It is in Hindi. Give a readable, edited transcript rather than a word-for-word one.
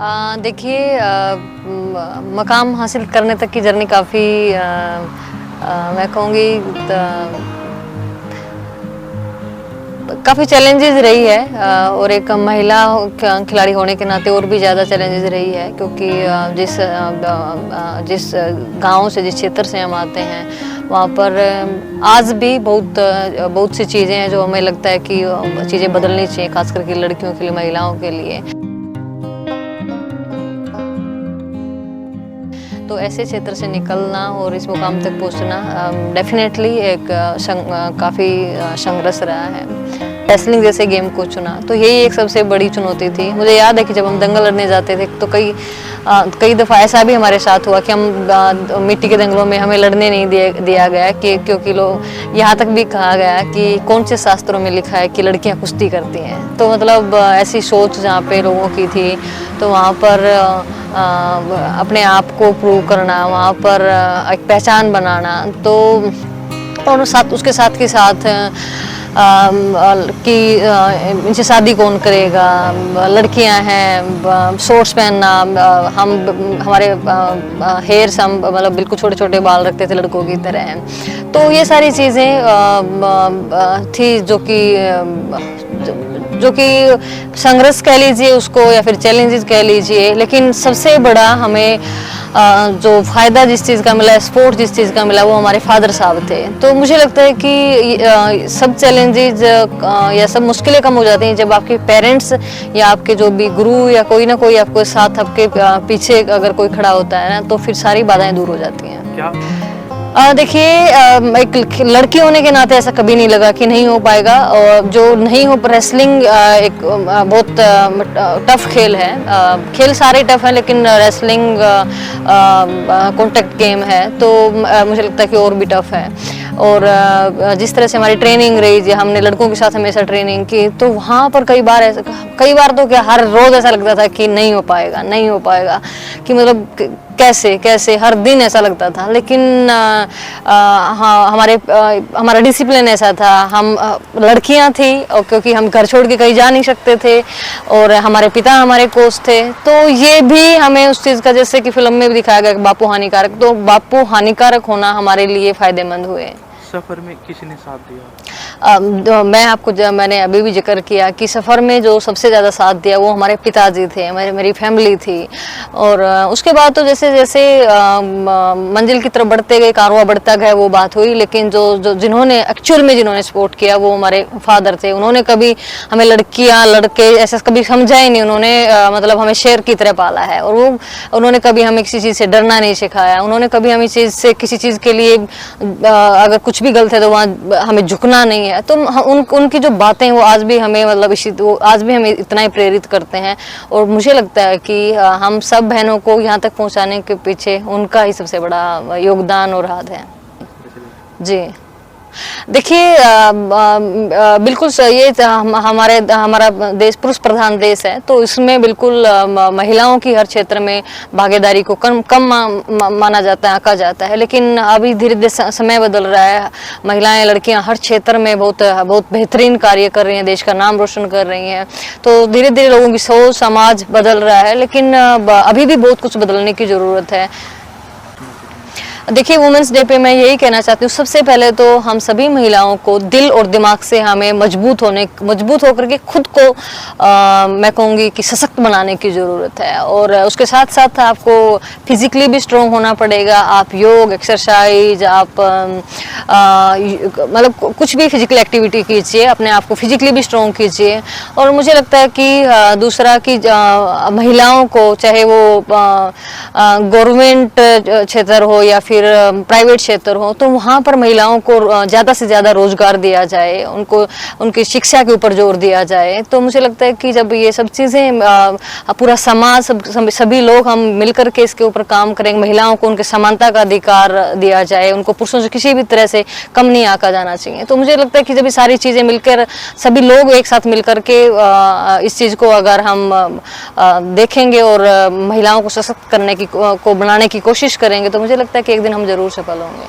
देखिए, मकाम हासिल करने तक की जर्नी काफ़ी मैं कहूँगी काफ़ी चैलेंजेस रही है, और एक महिला खिलाड़ी होने के नाते और भी ज़्यादा चैलेंजेस रही है, क्योंकि जिस गांव से, जिस क्षेत्र से हम आते हैं, वहाँ पर आज भी बहुत सी चीज़ें हैं जो हमें लगता है कि चीज़ें बदलनी चाहिए, खास करके लड़कियों के लिए, महिलाओं के लिए। तो ऐसे क्षेत्र से निकलना और इस मुकाम तक पहुंचना डेफिनेटली एक काफ़ी संघर्ष रहा है। रेसलिंग जैसे गेम को चुना तो यही एक सबसे बड़ी चुनौती थी। मुझे याद है कि जब हम दंगल लड़ने जाते थे तो कई दफ़ा ऐसा भी हमारे साथ हुआ कि हम मिट्टी के दंगलों में हमें लड़ने नहीं दिया गया, कि क्योंकि लोग यहाँ तक भी कहा गया कि कौन से शास्त्रों में लिखा है कि लड़कियाँ कुश्ती करती हैं। तो मतलब ऐसी सोच जहाँ पे लोगों की थी, तो वहाँ पर अपने आप को प्रूव करना, वहाँ पर एक पहचान बनाना, तो और उसके साथ के साथ कि इनसे शादी कौन करेगा, लड़कियां हैं, शॉर्ट्स पहनना, हमारे हेयर्स हम मतलब बिल्कुल छोटे छोटे बाल रखते थे लड़कों की तरह। तो ये सारी चीज़ें थी जो कि संघर्ष कह लीजिए उसको या फिर चैलेंजेस कह लीजिए, लेकिन सबसे बड़ा हमें जो फ़ायदा जिस चीज़ का मिला, सपोर्ट जिस चीज़ का मिला, वो हमारे फादर साहब थे। तो मुझे लगता है कि सब चैलेंजेस या सब मुश्किलें कम हो जाती हैं जब आपके पेरेंट्स या आपके जो भी गुरु या कोई ना कोई आपको साथ, आपके पीछे अगर कोई खड़ा होता है ना, तो फिर सारी बाधाएं दूर हो जाती हैं। क्या देखिए, एक लड़की होने के नाते ऐसा कभी नहीं लगा कि नहीं हो पाएगा, और जो नहीं हो, रेसलिंग एक बहुत टफ खेल है। खेल सारे टफ हैं, लेकिन रेसलिंग कॉन्टैक्ट गेम है, तो मुझे लगता है कि और भी टफ है। और जिस तरह से हमारी ट्रेनिंग रही, हमने लड़कों के साथ हमेशा ट्रेनिंग की, तो वहाँ पर कई बार तो क्या हर रोज़ ऐसा लगता था कि नहीं हो पाएगा, कि मतलब कैसे हर दिन ऐसा लगता था। लेकिन हाँ, हमारा डिसिप्लिन ऐसा था, हम लड़कियां थी, और क्योंकि हम घर छोड़ के कहीं जा नहीं सकते थे, और हमारे पिता हमारे कोच थे, तो ये भी हमें उस चीज़ का, जैसे कि फिल्म में भी दिखाया गया बापू हानिकारक, तो बापू हानिकारक होना हमारे लिए फायदेमंद हुए। सफर में किसी ने साथ दिया? मैंने अभी भी जिक्र किया कि सफ़र में जो सबसे ज़्यादा साथ दिया वो हमारे पिताजी थे, मेरी फैमिली थी। और उसके बाद तो जैसे जैसे मंजिल की तरफ बढ़ते गए, कारवां बढ़ता गया, वो बात हुई। लेकिन जो जिन्होंने एक्चुअल में सपोर्ट किया वो हमारे फादर थे। उन्होंने कभी हमें लड़कियां लड़के ऐसा कभी समझा ही नहीं। उन्होंने मतलब हमें शेर की तरह पाला है, और उन्होंने कभी हमें किसी चीज़ से डरना नहीं सिखाया। उन्होंने कभी हमें किसी चीज़ के लिए अगर कुछ भी गलत है तो वहाँ हमें झुकना नहीं है। तो उनकी जो बातें वो आज भी हमें वो आज भी हमें इतना ही प्रेरित करते हैं। और मुझे लगता है कि हम सब बहनों को यहाँ तक पहुँचाने के पीछे उनका ही सबसे बड़ा योगदान और हाथ है। जी, देखिए, बिल्कुल सही है। हमारा देश पुरुष प्रधान देश है, तो इसमें बिल्कुल महिलाओं की हर क्षेत्र में भागीदारी को कम माना जाता है, आंका जाता है। लेकिन अभी धीरे धीरे समय बदल रहा है। महिलाएं, लड़कियां हर क्षेत्र में बहुत बेहतरीन कार्य कर रही हैं, देश का नाम रोशन कर रही हैं। तो धीरे धीरे लोगों की सोच, समाज बदल रहा है, लेकिन अभी भी बहुत कुछ बदलने की ज़रूरत है। देखिए, वुमेंस डे पे मैं यही कहना चाहती हूँ, सबसे पहले तो हम सभी महिलाओं को दिल और दिमाग से हमें मजबूत होकर के खुद को मैं कहूँगी कि सशक्त बनाने की ज़रूरत है। और उसके साथ साथ आपको फिजिकली भी स्ट्रॉन्ग होना पड़ेगा। आप योग, एक्सरसाइज, आप मतलब कुछ भी फिजिकल एक्टिविटी कीजिए, अपने आप को फिजिकली भी स्ट्रॉन्ग कीजिए। और मुझे लगता है कि दूसरा कि महिलाओं को, चाहे वो गवर्नमेंट क्षेत्र हो या फिर प्राइवेट क्षेत्र हो, तो वहाँ पर महिलाओं को ज़्यादा से ज़्यादा रोजगार दिया जाए, उनकी शिक्षा के ऊपर जोर दिया जाए। तो मुझे लगता है कि जब ये सब चीज़ें पूरा समाज, सभी लोग हम मिलकर के इसके ऊपर काम करेंगे, महिलाओं को उनके समानता का अधिकार दिया जाए, उनको पुरुषों से किसी भी तरह से कम नहीं आंका जाना चाहिए। तो मुझे लगता है कि जब ये सारी चीज़ें मिलकर, सभी लोग एक साथ मिलकर के इस चीज़ को अगर हम देखेंगे और महिलाओं को सशक्त करने की को बनाने की कोशिश करेंगे, तो मुझे लगता है कि एक दिन हम जरूर सफल होंगे।